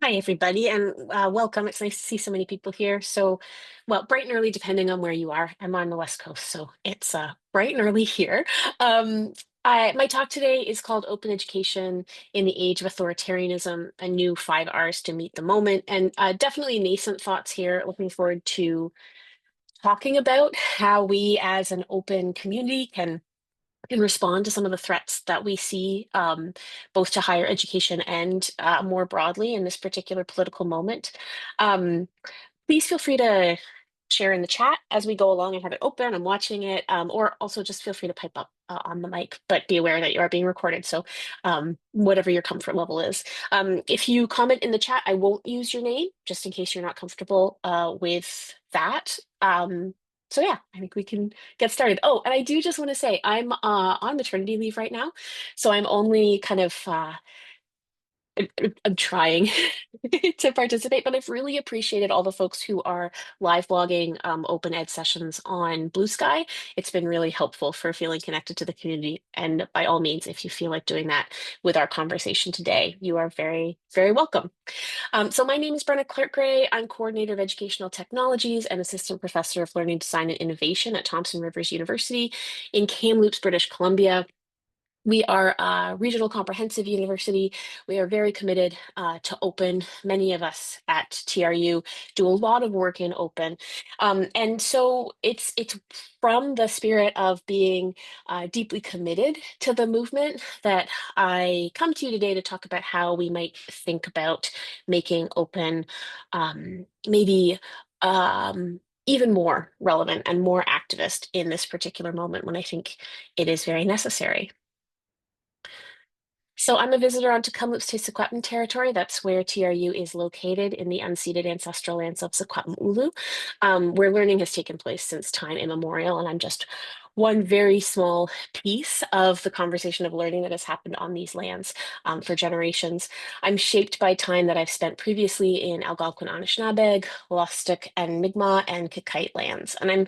Hi, everybody, and welcome. It's nice to see so many people here. Well, bright and early, depending on where you are. I'm on the West Coast, so it's bright and early here. Um, my talk today is called Open Education in the Age of Authoritarianism, a new 5 Rs to meet the moment. And definitely nascent thoughts here. Looking forward to talking about how we as an open community can respond to some of the threats that we see, both to higher education and more broadly in this particular political moment. Um, Please feel free to share in the chat as we go along. I have it open, I'm watching it, or also just feel free to pipe up on the mic, but be aware that you are being recorded. So whatever your comfort level is. If you comment in the chat, I won't use your name, just in case you're not comfortable with that. So yeah, I think we can get started. Oh, and I do just want to say I'm on maternity leave right now. So I'm only kind of I'm trying to participate, but I've really appreciated all the folks who are live blogging open ed sessions on Blue Sky. It's been really helpful for feeling connected to the community. And by all means, if you feel like doing that with our conversation today, you are very, very welcome. So my name is Brenna Clark-Gray. I'm Coordinator of Educational Technologies and Assistant Professor of Learning Design and Innovation at Thompson Rivers University in Kamloops, British Columbia. We are a regional comprehensive university. We are very committed to open. Many of us at TRU do a lot of work in open. And so it's from the spirit of being deeply committed to the movement that I come to you today to talk about how we might think about making open maybe even more relevant and more activist in this particular moment when I think it is very necessary. So I'm a visitor onto Kamloops to Secwepemc territory. That's where TRU is located in the unceded ancestral lands of Secwepemc Ulu, where learning has taken place since time immemorial. And I'm just one very small piece of the conversation of learning that has happened on these lands for generations. I'm shaped by time that I've spent previously in Algonquin Anishinaabeg, Wolastoq and Mi'kmaq and Kakite lands. And I'm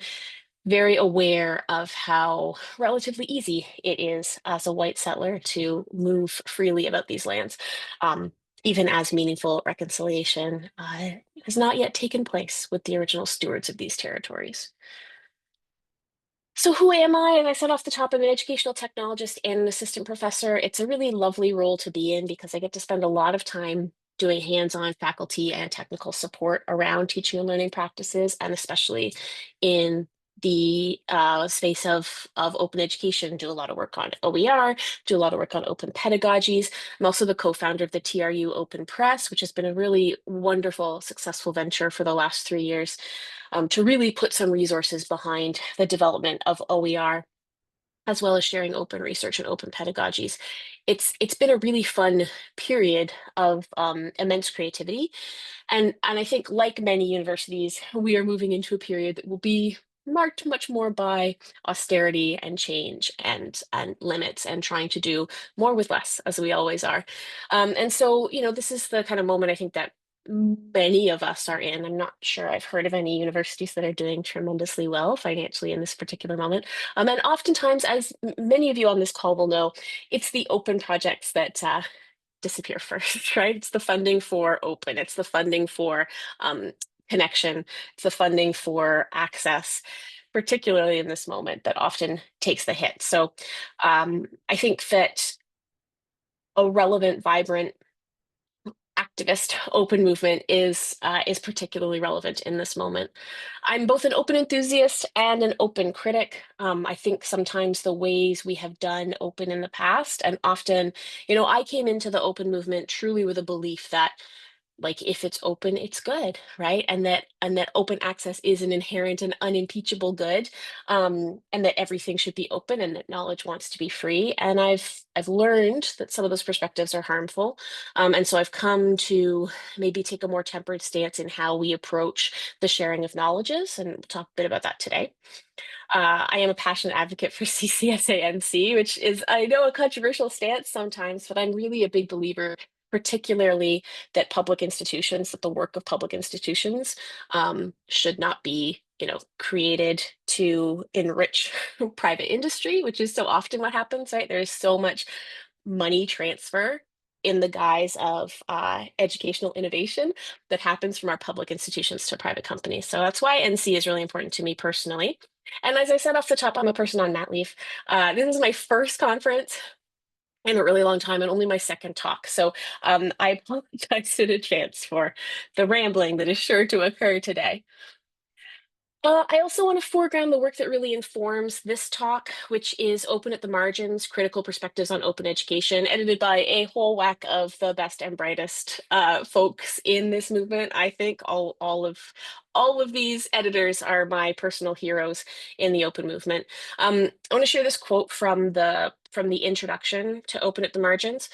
very aware of how relatively easy it is as a white settler to move freely about these lands, even as meaningful reconciliation has not yet taken place with the original stewards of these territories. So who am I? As I said off the top, I'm an educational technologist and an assistant professor. It's a really lovely role to be in because I get to spend a lot of time doing hands-on faculty and technical support around teaching and learning practices, and especially in the space of open education, do a lot of work on OER, do a lot of work on open pedagogies. I'm also the co-founder of the TRU Open Press, which has been a really wonderful, successful venture for the last 3 years to really put some resources behind the development of OER, as well as sharing open research and open pedagogies. It's been a really fun period of immense creativity. And I think, like many universities, we are moving into a period that will be marked much more by austerity and change and limits and trying to do more with less, as we always are. And so, this is the kind of moment I think that many of us are in. I'm not sure I've heard of any universities that are doing tremendously well financially in this particular moment. And oftentimes, as many of you on this call will know, it's the open projects that disappear first, right? It's the funding for open, it's the funding for connection, it's the funding for access, particularly in this moment, that often takes the hit. So I think that a relevant, vibrant, activist open movement is particularly relevant in this moment. I'm both an open enthusiast and an open critic. I think sometimes the ways we have done open in the past, and often, I came into the open movement truly with a belief that, like, if it's open, it's good, right? And that open access is an inherent and unimpeachable good, and that everything should be open, and that knowledge wants to be free. And I've learned that some of those perspectives are harmful, and so I've come to maybe take a more tempered stance in how we approach the sharing of knowledges, and we'll talk a bit about that today. I am a passionate advocate for CCSANC, which is, I know, a controversial stance sometimes, but I'm really a big believer, particularly that public institutions, that the work of public institutions should not be, created to enrich private industry, which is so often what happens, right? There is so much money transfer in the guise of educational innovation that happens from our public institutions to private companies. So that's why NC is really important to me personally. And as I said off the top, I'm a person on mat leave. This is my first conference in a really long time and only my second talk. So I apologize in advance for the rambling that is sure to occur today. I also want to foreground the work that really informs this talk, which is Open at the Margins, Critical Perspectives on Open Education, edited by a whole whack of the best and brightest folks in this movement. I think all of these editors are my personal heroes in the open movement. I want to share this quote from the introduction to Open at the Margins.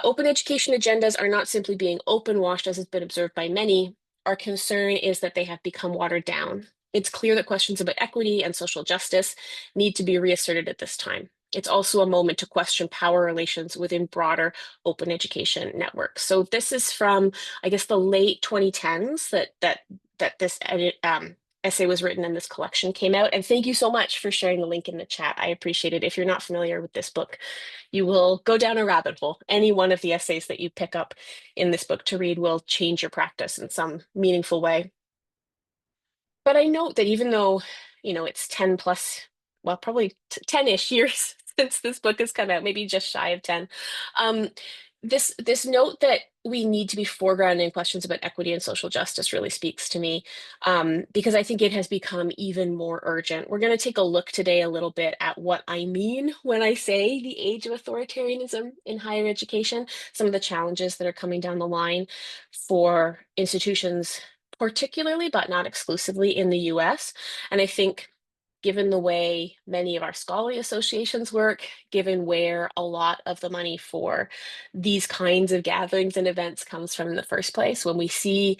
Open education agendas are not simply being open washed, as has been observed by many. Our concern is that they have become watered down. It's clear that questions about equity and social justice need to be reasserted at this time. It's also a moment to question power relations within broader open education networks. So this is from, I guess, the late 2010s that this essay was written and this collection came out. And thank you so much for sharing the link in the chat. I appreciate it. If you're not familiar with this book, you will go down a rabbit hole. Any one of the essays that you pick up in this book to read will change your practice in some meaningful way. But I note that even though, it's 10 plus, well, probably 10-ish years since this book has come out, maybe just shy of 10, um, this note that we need to be foregrounding questions about equity and social justice really speaks to me, because I think it has become even more urgent. We're going to take a look today a little bit at what I mean when I say the age of authoritarianism in higher education, some of the challenges that are coming down the line for institutions, particularly, but not exclusively in the US. And I think given the way many of our scholarly associations work, given where a lot of the money for these kinds of gatherings and events comes from in the first place, when we see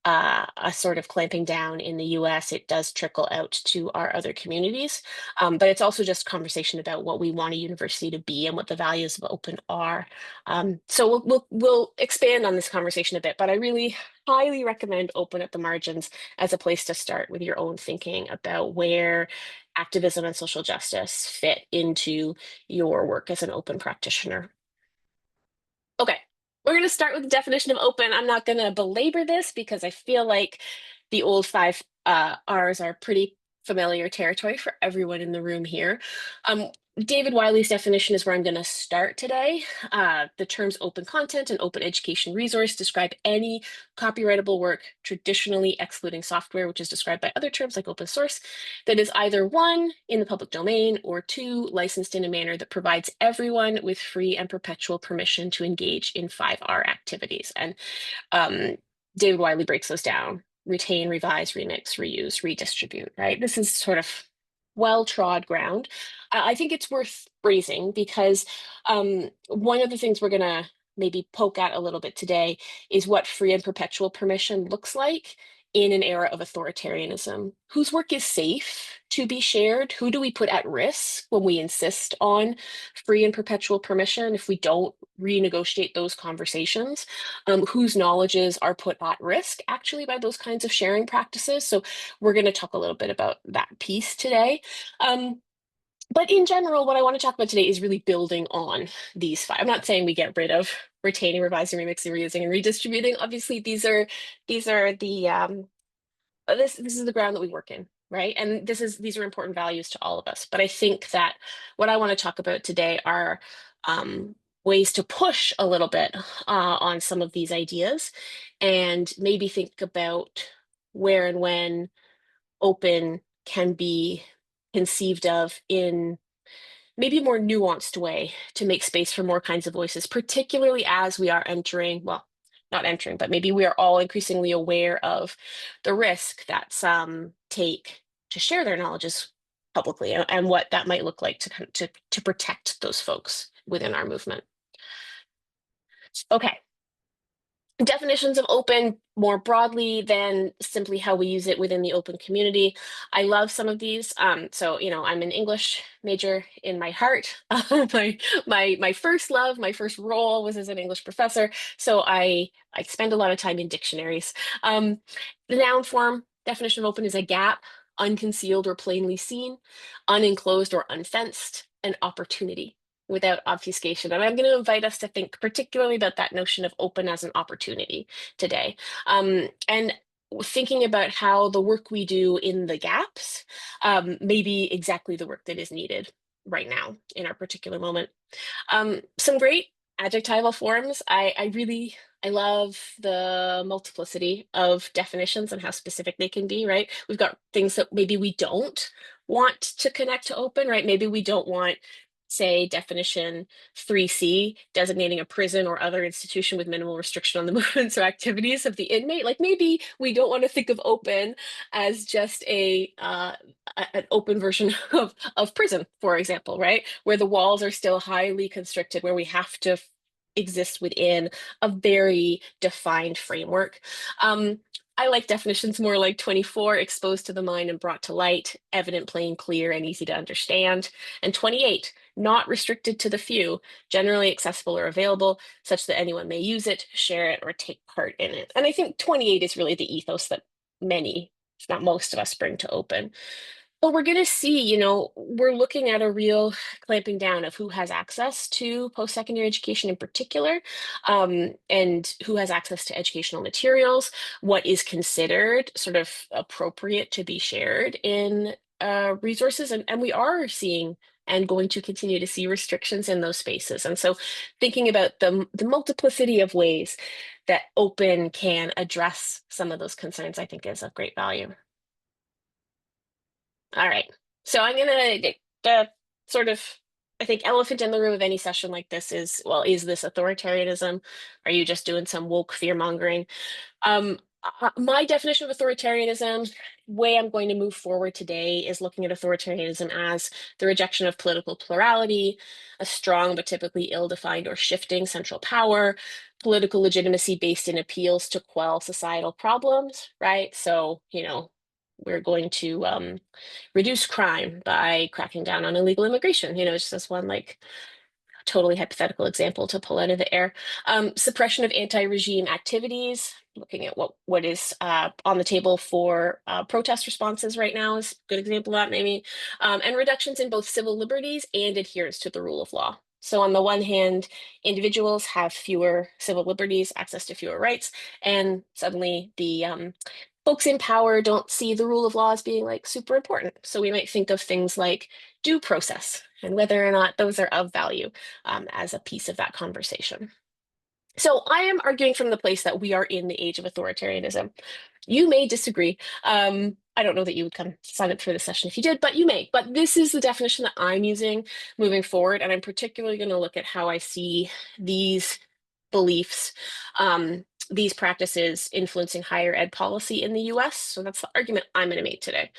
a sort of clamping down in the US, it does trickle out to our other communities. But it's also just conversation about what we want a university to be and what the values of open are. So we'll expand on this conversation a bit, but I really highly recommend Open at the Margins as a place to start with your own thinking about where activism and social justice fit into your work as an open practitioner. Okay, we're going to start with the definition of open. I'm not going to belabor this because I feel like the old five R's are pretty familiar territory for everyone in the room here. David Wiley's definition is where I'm going to start today. The terms open content and open education resource describe any copyrightable work, traditionally excluding software, which is described by other terms like open source, that is either one, in the public domain, or two, licensed in a manner that provides everyone with free and perpetual permission to engage in 5R activities. And David Wiley breaks those down: retain, revise, remix, reuse, redistribute, right? This is sort of well-trod ground. I think it's worth raising because one of the things we're going to maybe poke at a little bit today is what free and perpetual permission looks like in an era of authoritarianism. Whose work is safe to be shared? Who do we put at risk when we insist on free and perpetual permission if we don't renegotiate those conversations? Whose knowledges are put at risk actually by those kinds of sharing practices? So we're going to talk a little bit about that piece today. But in general, what I want to talk about today is really building on these five. I'm not saying we get rid of retaining, revising, remixing, reusing, and redistributing. Obviously, these are the this is the ground that we work in, right? And these are important values to all of us. But I think that what I want to talk about today are ways to push a little bit on some of these ideas, and maybe think about where and when open can be conceived of in maybe a more nuanced way to make space for more kinds of voices, particularly as we are entering, well, not entering, but maybe we are all increasingly aware of the risk that some take to share their knowledges publicly and what that might look like to protect those folks within our movement. Okay. Definitions of open more broadly than simply how we use it within the open community. I love some of these. So, I'm an English major in my heart. My first love, my first role was as an English professor. So I spend a lot of time in dictionaries. The noun form definition of open is a gap, unconcealed or plainly seen, unenclosed or unfenced, an opportunity. without obfuscation. And I'm going to invite us to think particularly about that notion of open as an opportunity today. And thinking about how the work we do in the gaps may be exactly the work that is needed right now in our particular moment. Some great adjectival forms. I love the multiplicity of definitions and how specific they can be, right? We've got things that maybe we don't want to connect to open, right? Maybe we don't want, say, definition 3C, designating a prison or other institution with minimal restriction on the movements or activities of the inmate. Like maybe we don't want to think of open as just an open version of prison, for example, right? Where the walls are still highly constricted, where we have to exist within a very defined framework. I like definitions more like 24, exposed to the mind and brought to light, evident, plain, clear, and easy to understand. And 28, not restricted to the few, generally accessible or available, such that anyone may use it, share it, or take part in it. And I think 28 is really the ethos that many, if not most of us, bring to open. But we're going to see, we're looking at a real clamping down of who has access to post-secondary education in particular, and who has access to educational materials, what is considered sort of appropriate to be shared in resources. And we are seeing and going to continue to see restrictions in those spaces. And so thinking about the multiplicity of ways that open can address some of those concerns, I think is of great value. All right. So I'm gonna the sort of I think elephant in the room of any session like this is, well, is this authoritarianism? Are you just doing some woke fear mongering? My definition of authoritarianism, way I'm going to move forward today, is looking at authoritarianism as the rejection of political plurality, a strong but typically ill-defined or shifting central power, political legitimacy based in appeals to quell societal problems, right? So, we're going to reduce crime by cracking down on illegal immigration. It's just one like totally hypothetical example to pull out of the air. Suppression of anti-regime activities, looking at what is on the table for protest responses right now is a good example of that maybe. And reductions in both civil liberties and adherence to the rule of law. So on the one hand, individuals have fewer civil liberties, access to fewer rights, and suddenly the folks in power don't see the rule of law as being like super important. So we might think of things like due process and whether or not those are of value as a piece of that conversation. So I am arguing from the place that we are in the age of authoritarianism. You may disagree. I don't know that you would come sign up for this session if you did, but you may. But this is the definition that I'm using moving forward. And I'm particularly going to look at how I see these beliefs, these practices influencing higher ed policy in the US. So that's the argument I'm going to make today.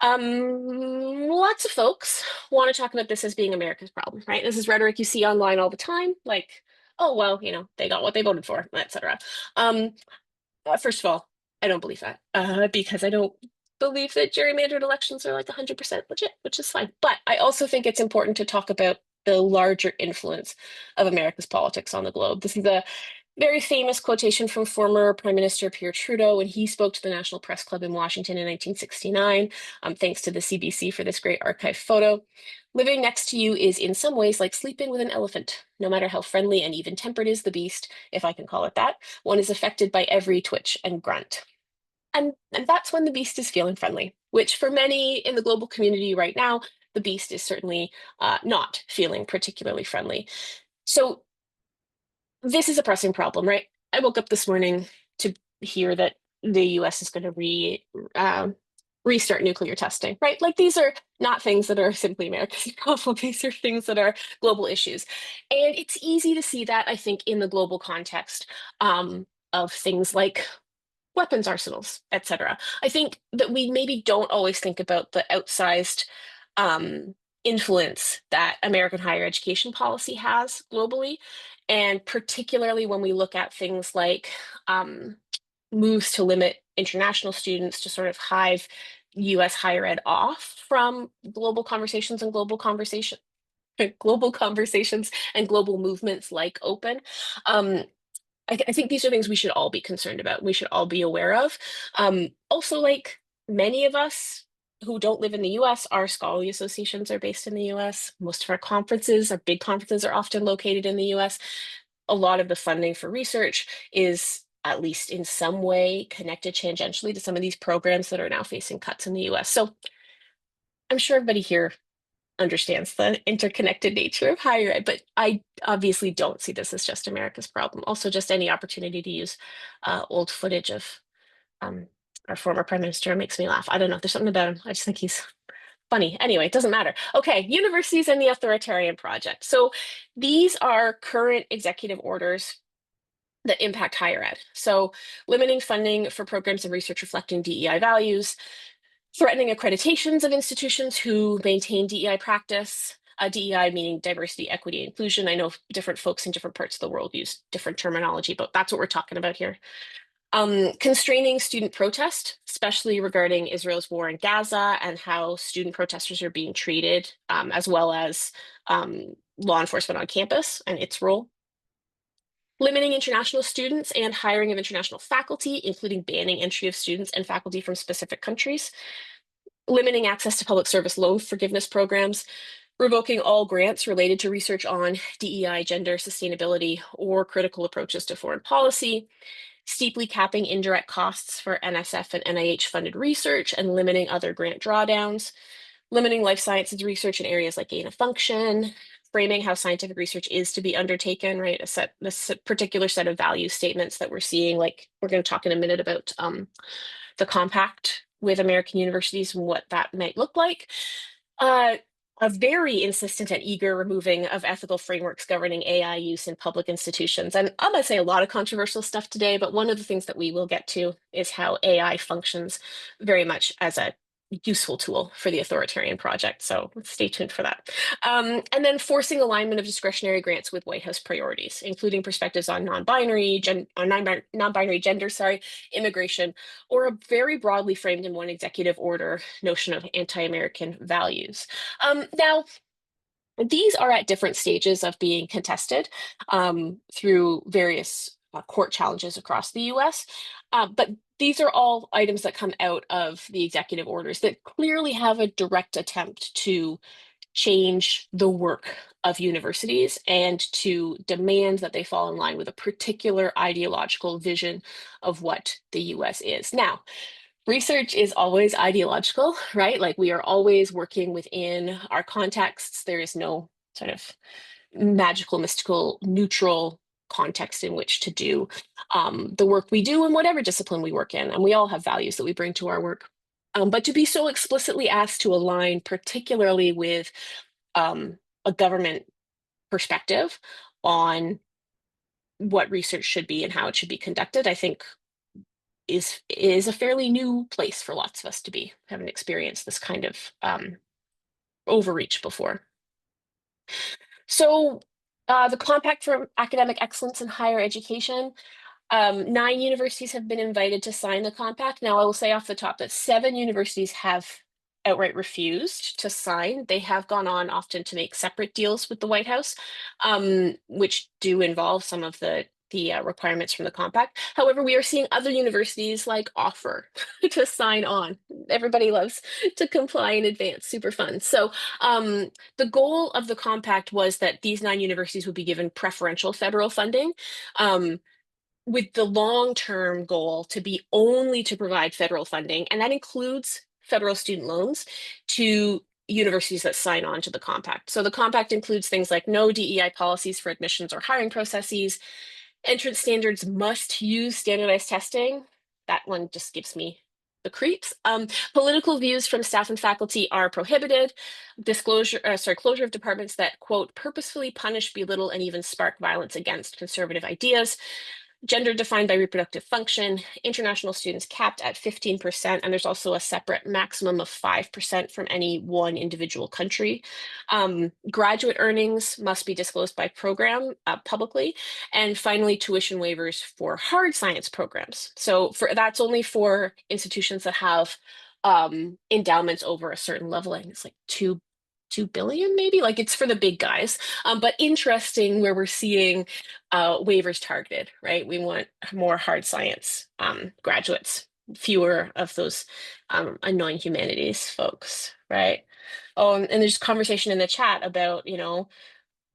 Lots of folks want to talk about this as being America's problem, right? This is rhetoric you see online all the time, like, oh, well, they got what they voted for, etc. First of all, I don't believe that because I don't believe that gerrymandered elections are like 100% legit, which is fine. But I also think it's important to talk about the larger influence of America's politics on the globe. This is a very famous quotation from former Prime Minister Pierre Trudeau when he spoke to the National Press Club in Washington in 1969. Thanks to the CBC for this great archive photo. Living next to you is in some ways like sleeping with an elephant. No matter how friendly and even-tempered is the beast, if I can call it that, one is affected by every twitch and grunt. And that's when the beast is feeling friendly, which for many in the global community right now, the beast is certainly not feeling particularly friendly. So this is a pressing problem, right? I woke up this morning to hear that the US is going to restart nuclear testing, right? Like these are not things that are simply America's problem. These are things that are global issues. And it's easy to see that, I think, in the global context of things like weapons arsenals, etc. I think that we maybe don't always think about the outsized influence that American higher education policy has globally. And particularly when we look at things like moves to limit international students to sort of hive US higher ed off from global conversations and global conversations and global movements like open. I think these are things we should all be concerned about. We should all be aware of. Also, like many of us who don't live in the US, our scholarly associations are based in the US. Most of our conferences, our big conferences, are often located in the US. A lot of the funding for research is at least in some way connected tangentially to some of these programs that are now facing cuts in the US. So I'm sure everybody here understands the interconnected nature of higher ed, but I obviously don't see this as just America's problem. Also, just any opportunity to use old footage of um, our former prime minister makes me laugh. I don't know. There's something about him. I just think he's funny. Anyway, it doesn't matter. Okay, universities and the Authoritarian Project. So these are current executive orders that impact higher ed. So limiting funding for programs and research reflecting DEI values, threatening accreditations of institutions who maintain DEI practice. DEI meaning diversity, equity, inclusion. I know different folks in different parts of the world use different terminology, but that's what we're talking about here. Constraining student protest, especially regarding Israel's war in Gaza and how student protesters are being treated, as well as law enforcement on campus and its role. Limiting international students and hiring of international faculty, including banning entry of students and faculty from specific countries. Limiting access to public service loan forgiveness programs. Revoking all grants related to research on DEI, gender, sustainability, or critical approaches to foreign policy. Steeply capping indirect costs for NSF and NIH-funded research and limiting other grant drawdowns, limiting life sciences research in areas like gain of function, framing how scientific research is to be undertaken, right? This particular set of value statements that we're seeing, like we're going to talk in a minute about the compact with American universities and what that might look like. A very insistent and eager removing of ethical frameworks governing AI use in public institutions. And I'm going to say a lot of controversial stuff today, but one of the things that we will get to is how AI functions very much as a useful tool for the Authoritarian Project. So stay tuned for that. And then forcing alignment of discretionary grants with White House priorities, including perspectives on non-binary, gender, immigration, or a very broadly framed in one executive order notion of anti-American values. Now, these are at different stages of being contested through various court challenges across the US. But these are all items that come out of the executive orders that clearly have a direct attempt to change the work of universities and to demand that they fall in line with a particular ideological vision of what the US is. Now, research is always ideological, right? Like we are always working within our contexts. There is no sort of magical, mystical, neutral context in which to do the work we do in whatever discipline we work in. And we all have values that we bring to our work. But to be so explicitly asked to align, particularly with a government perspective on what research should be and how it should be conducted, I think is a fairly new place for lots of us to be. Haven't experienced this kind of overreach before. So the Compact for Academic Excellence in Higher Education, 9 universities have been invited to sign the compact. Now, I will say off the top that 7 universities have outright refused to sign. They have gone on often to make separate deals with the White House, which do involve some of the requirements from the compact. However, we are seeing other universities like offer to sign on. Everybody loves to comply in advance. Super fun. So the goal of the compact was that these 9 universities would be given preferential federal funding. With the long-term goal to be only to provide federal funding, and that includes federal student loans to universities that sign on to the compact. So the compact includes things like no DEI policies for admissions or hiring processes. Entrance standards must use standardized testing. That one just gives me the creeps. Political views from staff and faculty are prohibited. Closure of departments that, quote, purposefully punish, belittle, and even spark violence against conservative ideas. Gender defined by reproductive function, international students capped at 15%, and there's also a separate maximum of 5% from any one individual country. Graduate earnings must be disclosed by program publicly. And finally, tuition waivers for hard science programs. So that's only for institutions that have endowments over a certain level. I think it's like 2 billion maybe, like it's for the big guys. But interesting where we're seeing waivers targeted, right? We want more hard science graduates fewer of those annoying humanities folks, right? Oh, and there's conversation in the chat about,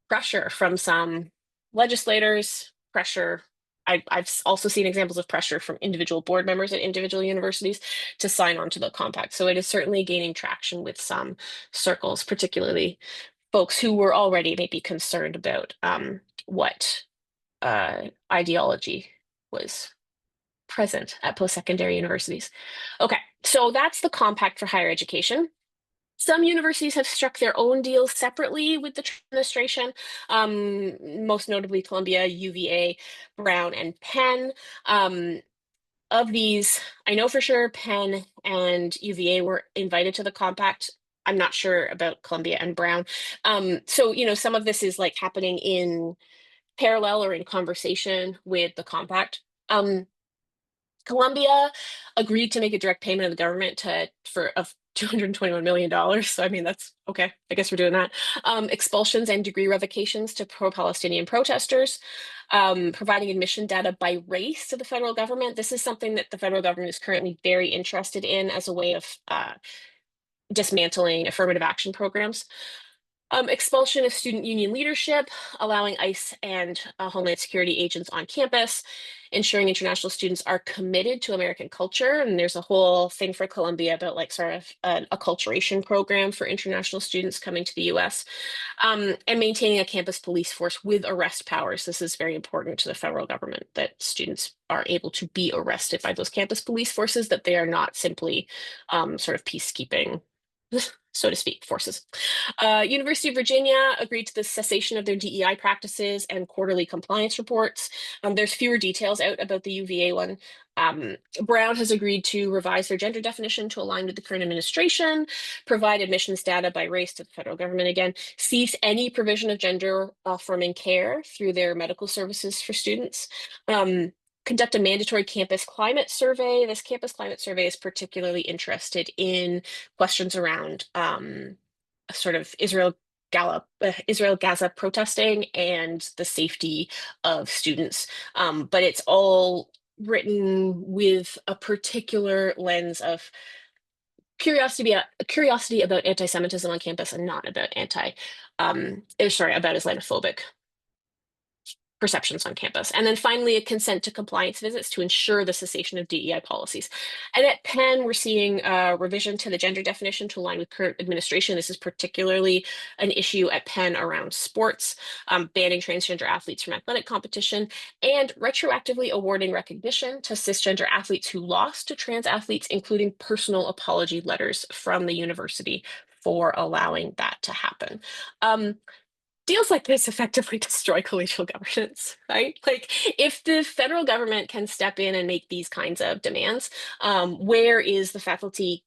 pressure from some legislators, pressure. I've also seen examples of pressure from individual board members at individual universities to sign on to the compact. So it is certainly gaining traction with some circles, particularly folks who were already maybe concerned about what ideology was present at post-secondary universities. Okay, so that's the compact for higher education. Some universities have struck their own deals separately with the administration, most notably Columbia, UVA, Brown, and Penn. Of these, I know for sure Penn and UVA were invited to the compact. I'm not sure about Columbia and Brown. So, some of this is like happening in parallel or in conversation with the compact. Colombia agreed to make a direct payment of the government for of $221 million. So I mean, that's okay. I guess we're doing that. Expulsions and degree revocations to pro-Palestinian protesters, providing admission data by race to the federal government. This is something that the federal government is currently very interested in as a way of dismantling affirmative action programs. Expulsion of student union leadership, allowing ICE and Homeland Security agents on campus, ensuring international students are committed to American culture. And there's a whole thing for Columbia about like sort of an acculturation program for international students coming to the US, and maintaining a campus police force with arrest powers. This is very important to the federal government that students are able to be arrested by those campus police forces, that they are not simply sort of peacekeeping, so to speak, forces. University of Virginia agreed to the cessation of their DEI practices and quarterly compliance reports. There's fewer details out about the UVA one. Brown has agreed to revise their gender definition to align with the current administration, provide admissions data by race to the federal government again, cease any provision of gender affirming care through their medical services for students. Conduct a mandatory campus climate survey. This campus climate survey is particularly interested in questions around sort of Israel-Gaza protesting and the safety of students. But it's all written with a particular lens of curiosity about anti-Semitism on campus and not about about Islamophobic perceptions on campus. And then finally, a consent to compliance visits to ensure the cessation of DEI policies. And at Penn, we're seeing a revision to the gender definition to align with current administration. This is particularly an issue at Penn around sports, banning transgender athletes from athletic competition, and retroactively awarding recognition to cisgender athletes who lost to trans athletes, including personal apology letters from the university for allowing that to happen. Deals like this effectively destroy collegial governance, right? Like, if the federal government can step in and make these kinds of demands, where is the faculty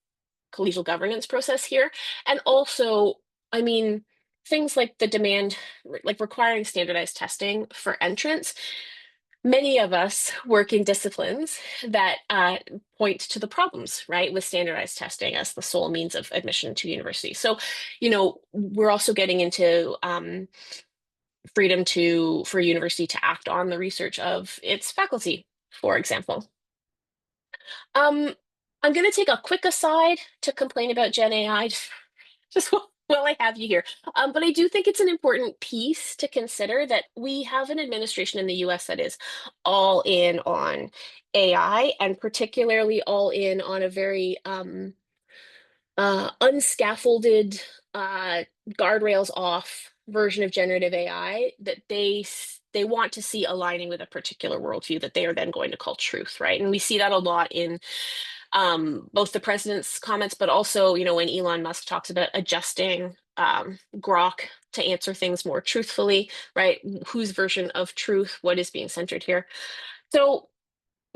collegial governance process here? And also, I mean, things like the demand, like requiring standardized testing for entrance. Many of us work in disciplines that point to the problems, right, with standardized testing as the sole means of admission to university. So, we're also getting into freedom for a university to act on the research of its faculty, for example. Um, I'm going to take a quick aside to complain about Gen AI just while I have you here. But I do think it's an important piece to consider that we have an administration in the US that is all in on AI, and particularly all in on a very unscaffolded, guardrails off version of generative AI that they want to see aligning with a particular worldview that they are then going to call truth, right? And we see that a lot in both the president's comments, but also, when Elon Musk talks about adjusting Grok to answer things more truthfully, right? Whose version of truth, what is being centered here? So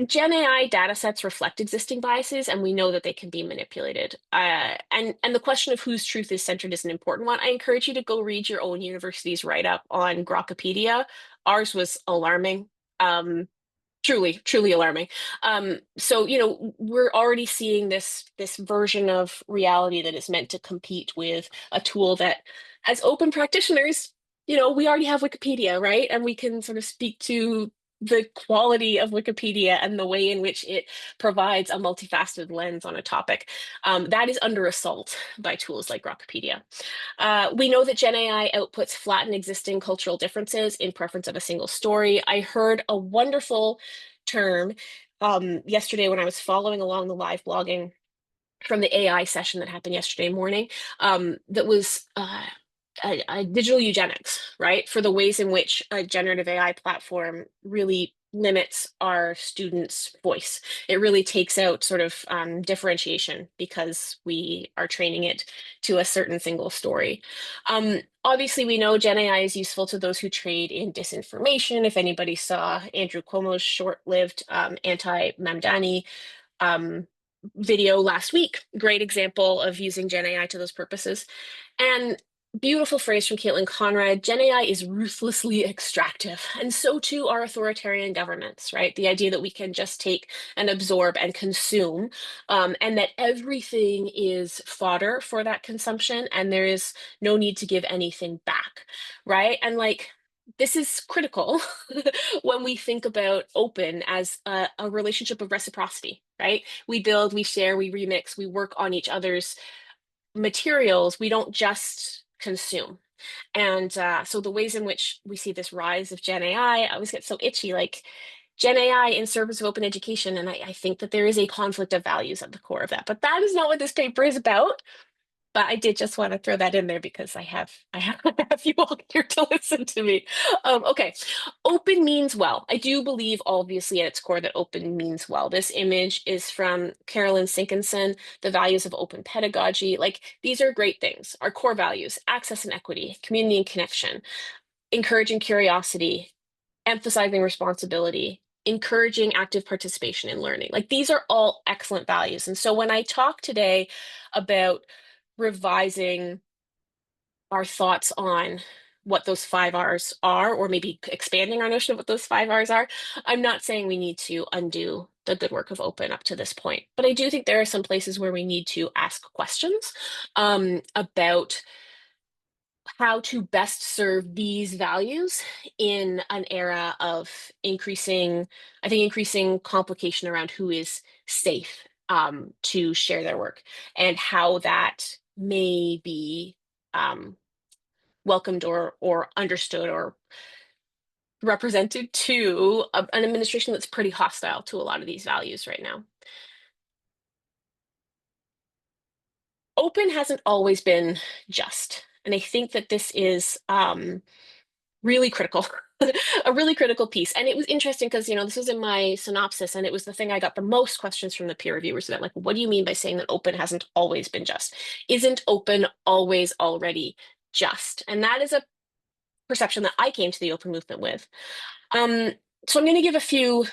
Gen AI data sets reflect existing biases, and we know that they can be manipulated. And the question of whose truth is centered is an important one. I encourage you to go read your own university's write-up on Grokopedia. Ours was alarming. Truly, truly alarming. So, we're already seeing this version of reality that is meant to compete with a tool that, as open practitioners, we already have Wikipedia, right? And we can sort of speak to the quality of Wikipedia and the way in which it provides a multifaceted lens on a topic. That is under assault by tools like Wikipedia. We know that Gen AI outputs flatten existing cultural differences in preference of a single story. I heard a wonderful term yesterday when I was following along the live blogging from the AI session that happened yesterday morning, that was digital eugenics, right? For the ways in which a generative AI platform really limits our students' voice. It really takes out sort of differentiation because we are training it to a certain single story. Obviously, we know Gen AI is useful to those who trade in disinformation. If anybody saw Andrew Cuomo's short-lived anti-Mamdani um, video last week. Great example of using Gen AI to those purposes. And beautiful phrase from Caitlin Conrad, Gen AI is ruthlessly extractive. And so too are authoritarian governments, right? The idea that we can just take and absorb and consume, and that everything is fodder for that consumption, and there is no need to give anything back, right? And like, this is critical when we think about open as a relationship of reciprocity, right? We build, we share, we remix, we work on each other's materials. We don't just consume. And so the ways in which we see this rise of Gen AI, I always get so itchy, like Gen AI in service of open education. And I think that there is a conflict of values at the core of that. But that is not what this paper is about. But I did just want to throw that in there because I have you all here to listen to me. Okay, open means well. I do believe, obviously, at its core, that open means well. This image is from Carolyn Sinkinson, The Values of Open Pedagogy. Like, these are great things. Our core values: access and equity, community and connection, encouraging curiosity, emphasizing responsibility, encouraging active participation in learning. Like, these are all excellent values. And so when I talk today about revising our thoughts on what those 5 R's are, or maybe expanding our notion of what those 5 R's are, I'm not saying we need to undo the good work of open up to this point. But I do think there are some places where we need to ask questions about how to best serve these values in an era of increasing, I think, increasing complication around who is safe to share their work, and how that may be welcomed or understood or represented to an administration that's pretty hostile to a lot of these values right now. Open hasn't always been just, and I think that this is really critical, a really critical piece. And it was interesting because, this was in my synopsis, and it was the thing I got the most questions from the peer reviewers about, like, what do you mean by saying that open hasn't always been just? Isn't open always already just? And that is a perception that I came to the open movement with. So I'm going to give a few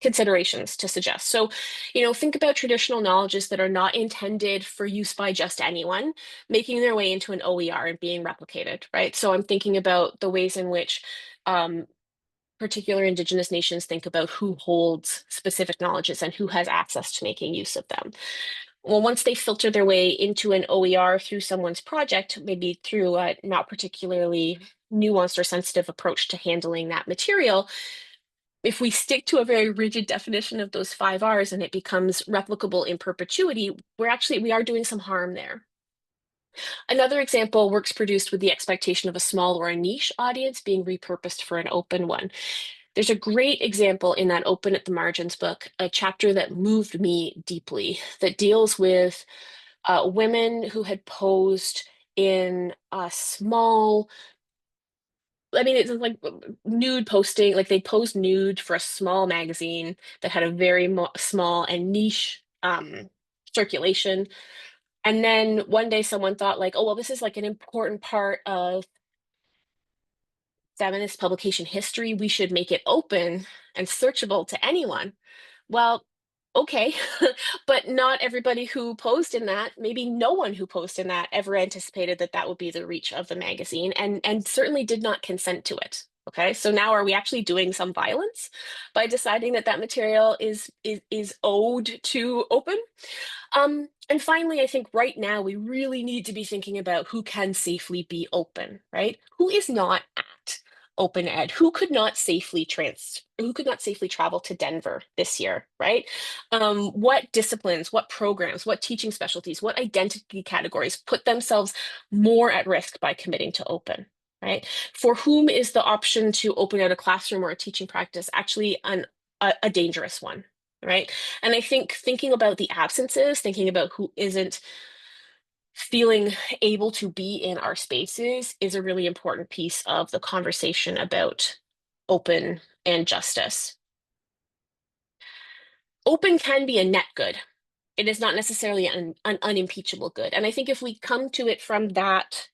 considerations to suggest. So, think about traditional knowledges that are not intended for use by just anyone, making their way into an OER and being replicated, right? So I'm thinking about the ways in which particular Indigenous nations think about who holds specific knowledges and who has access to making use of them. Well, once they filter their way into an OER through someone's project, maybe through a not particularly nuanced or sensitive approach to handling that material, if we stick to a very rigid definition of those 5 R's and it becomes replicable in perpetuity, we are doing some harm there. Another example: works produced with the expectation of a small or a niche audience being repurposed for an open one. There's a great example in that Open at the Margins book, a chapter that moved me deeply, that deals with women who had posed in a small, I mean, it's like nude posting, like they posed nude for a small magazine that had a very small and niche circulation. And then one day someone thought, like, oh, well, this is like an important part of feminist publication history. We should make it open and searchable to anyone. Well, okay, but not everybody who posed in that, maybe no one who posed in that, ever anticipated that that would be the reach of the magazine, and certainly did not consent to it. Okay, so now are we actually doing some violence by deciding that that material is owed to open? And finally, I think right now we really need to be thinking about who can safely be open, right? Who is not at open ed? Who could not safely travel to Denver this year, right? What disciplines, what programs, what teaching specialties, what identity categories put themselves more at risk by committing to open, right? For whom is the option to open out a classroom or a teaching practice actually a dangerous one, right? And I think thinking about the absences, thinking about who isn't feeling able to be in our spaces is a really important piece of the conversation about open and justice. Open can be a net good. It is not necessarily an unimpeachable good. And I think if we come to it from that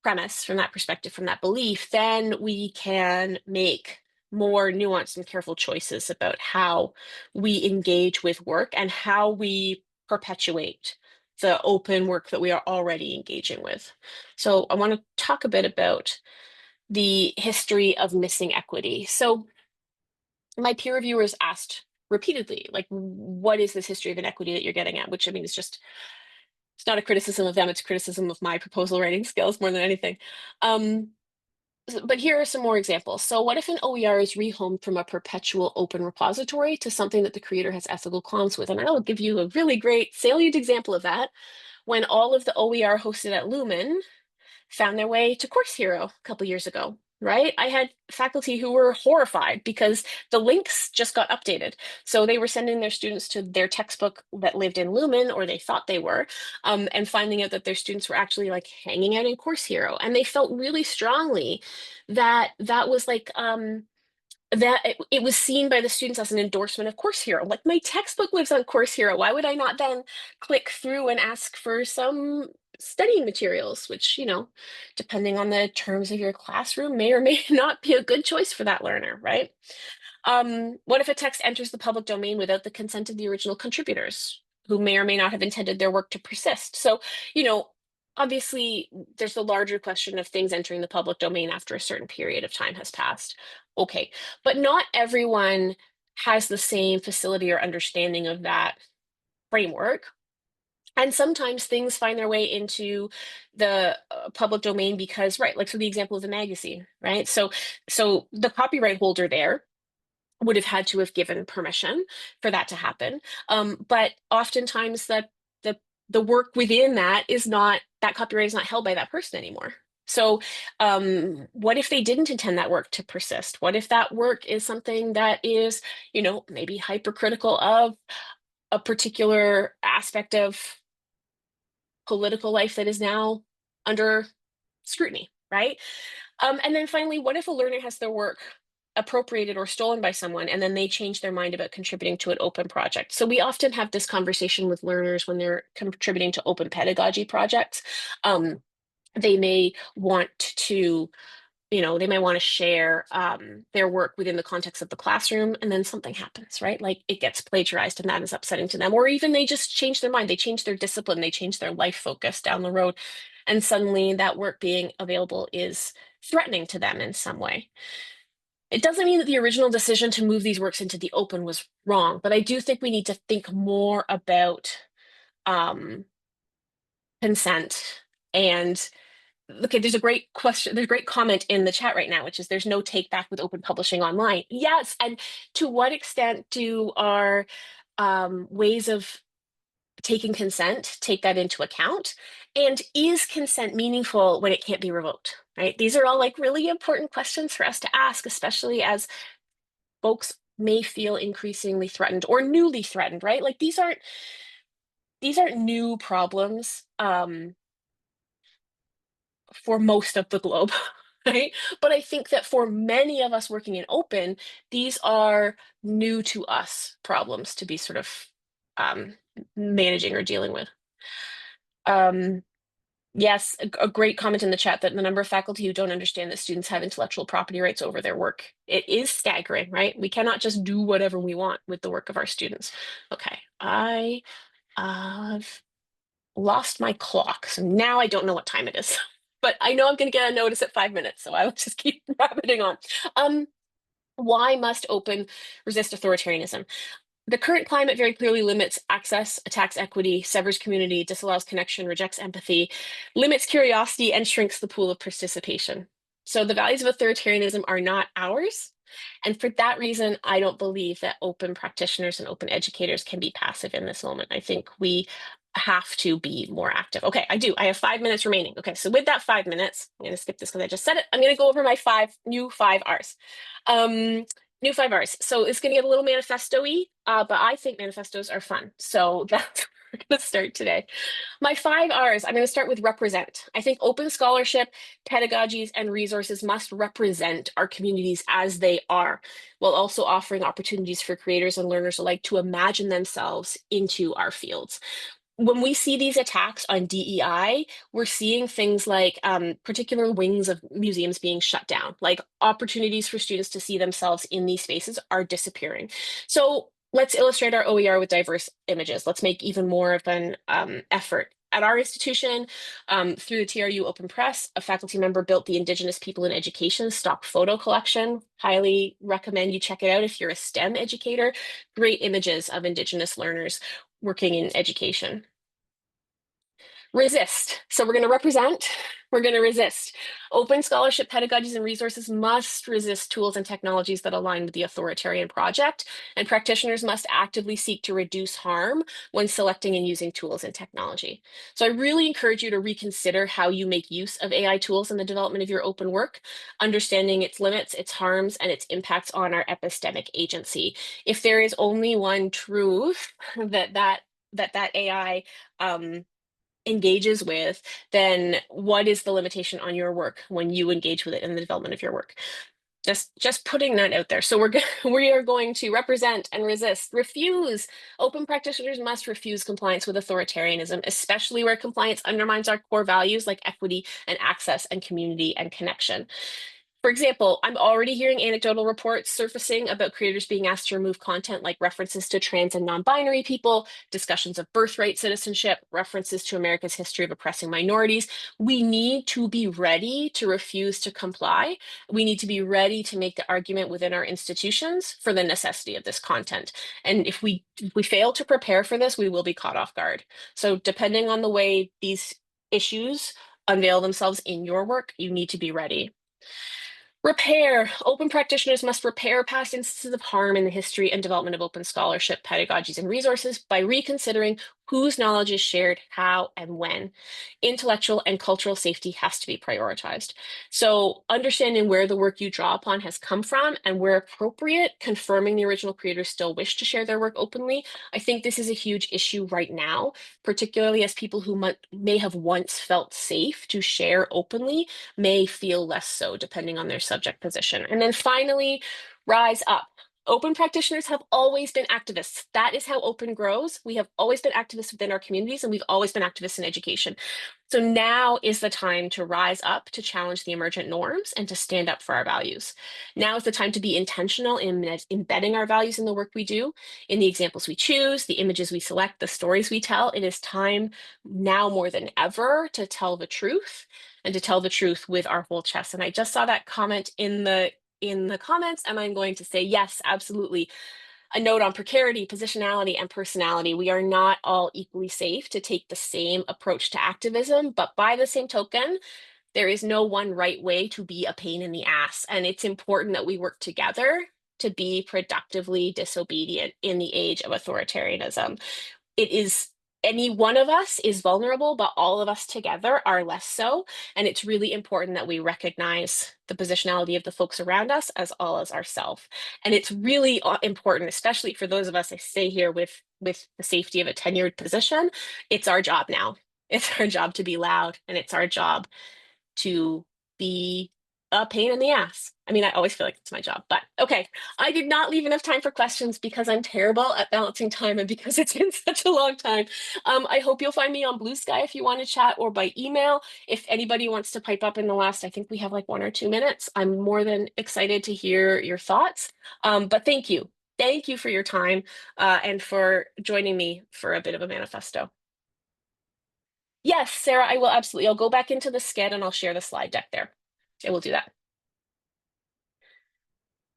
premise, from that perspective, from that belief, then we can make more nuanced and careful choices about how we engage with work and how we perpetuate the open work that we are already engaging with. So I want to talk a bit about the history of missing equity. So my peer reviewers asked repeatedly, like, what is this history of inequity that you're getting at? Which I mean, it's not a criticism of them, it's criticism of my proposal writing skills more than anything. But here are some more examples. So what if an OER is rehomed from a perpetual open repository to something that the creator has ethical qualms with? And I'll give you a really great salient example of that. When all of the OER hosted at Lumen found their way to Course Hero a couple years ago, right? I had faculty who were horrified because the links just got updated. So they were sending their students to their textbook that lived in Lumen, or they thought they were, and finding out that their students were actually like hanging out in Course Hero. And they felt really strongly that that was like, that it was seen by the students as an endorsement of Course Hero. Like, my textbook lives on Course Hero. Why would I not then click through and ask for some studying materials, which, depending on the terms of your classroom, may or may not be a good choice for that learner, right? What if a text enters the public domain without the consent of the original contributors, who may or may not have intended their work to persist? So, obviously, there's the larger question of things entering the public domain after a certain period of time has passed. Okay, but not everyone has the same facility or understanding of that framework. And sometimes things find their way into the public domain because, right, like, so the example of the magazine, right? So the copyright holder there would have had to have given permission for that to happen. But oftentimes the the work within that is not, that copyright is not held by that person anymore. So what if they didn't intend that work to persist? What if that work is something that is, maybe hypercritical of a particular aspect of political life that is now under scrutiny, right? And then finally, what if a learner has their work appropriated or stolen by someone and then they change their mind about contributing to an open project? So we often have this conversation with learners when they're contributing to open pedagogy projects. They may want to they might want to share their work within the context of the classroom, and then something happens, right? Like, it gets plagiarized and that is upsetting to them. Or even they just change their mind, they change their discipline, they change their life focus down the road, and suddenly that work being available is threatening to them in some way. It doesn't mean that the original decision to move these works into the open was wrong, but I do think we need to think more about consent. And okay, there's a great question, there's a great comment in the chat right now, which is, there's no take back with open publishing online. Yes, and to what extent do our ways of taking consent take that into account? And is consent meaningful when it can't be revoked, right? These are all like really important questions for us to ask, especially as folks may feel increasingly threatened or newly threatened, right? Like, these aren't new problems for most of the globe, right? But I think that for many of us working in open, these are new to us problems to be sort of um, managing or dealing with. Yes, a great comment in the chat that the number of faculty who don't understand that students have intellectual property rights over their work, it is staggering, right? We cannot just do whatever we want with the work of our students. Okay, I've lost my clock, so now I don't know what time it is. But I know I'm going to get a notice at 5 minutes, so I will just keep rabbiting on. Why must open resist authoritarianism? The current climate very clearly limits access, attacks equity, severs community, disallows connection, rejects empathy, limits curiosity, and shrinks the pool of participation. So the values of authoritarianism are not ours. And for that reason, I don't believe that open practitioners and open educators can be passive in this moment. I think we have to be more active. Okay, I do. I have 5 minutes remaining. Okay, so with that 5 minutes, I'm going to skip this because I just said it. I'm going to go over my new five R's. New five R's. So it's going to get a little manifesto-y, but I think manifestos are fun. So that's where we're going to start today. My five R's, I'm going to start with represent. I think open scholarship, pedagogies, and resources must represent our communities as they are, while also offering opportunities for creators and learners alike to imagine themselves into our fields. When we see these attacks on DEI, we're seeing things like particular wings of museums being shut down, like opportunities for students to see themselves in these spaces are disappearing. So let's illustrate our OER with diverse images. Let's make even more of an effort. At our institution, through the TRU Open Press, a faculty member built the Indigenous People in Education stock photo collection. Highly recommend you check it out if you're a STEM educator. Great images of Indigenous learners working in education. Resist. So we're going to represent, we're going to resist. Open scholarship pedagogies and resources must resist tools and technologies that align with the authoritarian project, and practitioners must actively seek to reduce harm when selecting and using tools and technology. So I really encourage you to reconsider how you make use of AI tools in the development of your open work, understanding its limits, its harms, and its impacts on our epistemic agency. If there is only one truth that AI engages with, then what is the limitation on your work when you engage with it in the development of your work? Just putting that out there. So we are going to represent and resist, refuse. Open practitioners must refuse compliance with authoritarianism, especially where compliance undermines our core values like equity and access and community and connection. For example, I'm already hearing anecdotal reports surfacing about creators being asked to remove content like references to trans and non-binary people, discussions of birthright citizenship, references to America's history of oppressing minorities. We need to be ready to refuse to comply. We need to be ready to make the argument within our institutions for the necessity of this content. And if we fail to prepare for this, we will be caught off guard. So depending on the way these issues unveil themselves in your work, you need to be ready. Repair. Open practitioners must repair past instances of harm in the history and development of open scholarship, pedagogies, and resources by reconsidering whose knowledge is shared, how, and when. Intellectual and cultural safety has to be prioritized. So understanding where the work you draw upon has come from and where appropriate, confirming the original creators still wish to share their work openly. I think this is a huge issue right now, particularly as people who may have once felt safe to share openly may feel less so depending on their subject position. And then finally, rise up. Open practitioners have always been activists. That is how open grows. We have always been activists within our communities, and we've always been activists in education. So now is the time to rise up, to challenge the emergent norms, and to stand up for our values. Now is the time to be intentional in embedding our values in the work we do, in the examples we choose, the images we select, the stories we tell. It is time now more than ever to tell the truth and to tell the truth with our whole chest. And I just saw that comment in the comments, and I'm going to say, yes, absolutely. A note on precarity, positionality, and personality. We are not all equally safe to take the same approach to activism, but by the same token, there is no one right way to be a pain in the ass. And it's important that we work together to be productively disobedient in the age of authoritarianism. It is any one of us is vulnerable, but all of us together are less so. And it's really important that we recognize the positionality of the folks around us as well as ourselves. And it's really important, especially for those of us that stay here with the safety of a tenured position. It's our job now. It's our job to be loud, and it's our job to be a pain in the ass. I mean, I always feel like it's my job, but okay. I did not leave enough time for questions because I'm terrible at balancing time and because it's been such a long time. I hope you'll find me on Blue Sky if you want to chat, or by email. If anybody wants to pipe up in the last, I think we have like 1 or 2 minutes. I'm more than excited to hear your thoughts. But thank you. Thank you for your time and for joining me for a bit of a manifesto. Yes, Sarah, I will absolutely. I'll go back into the sked and I'll share the slide deck there. I will do that.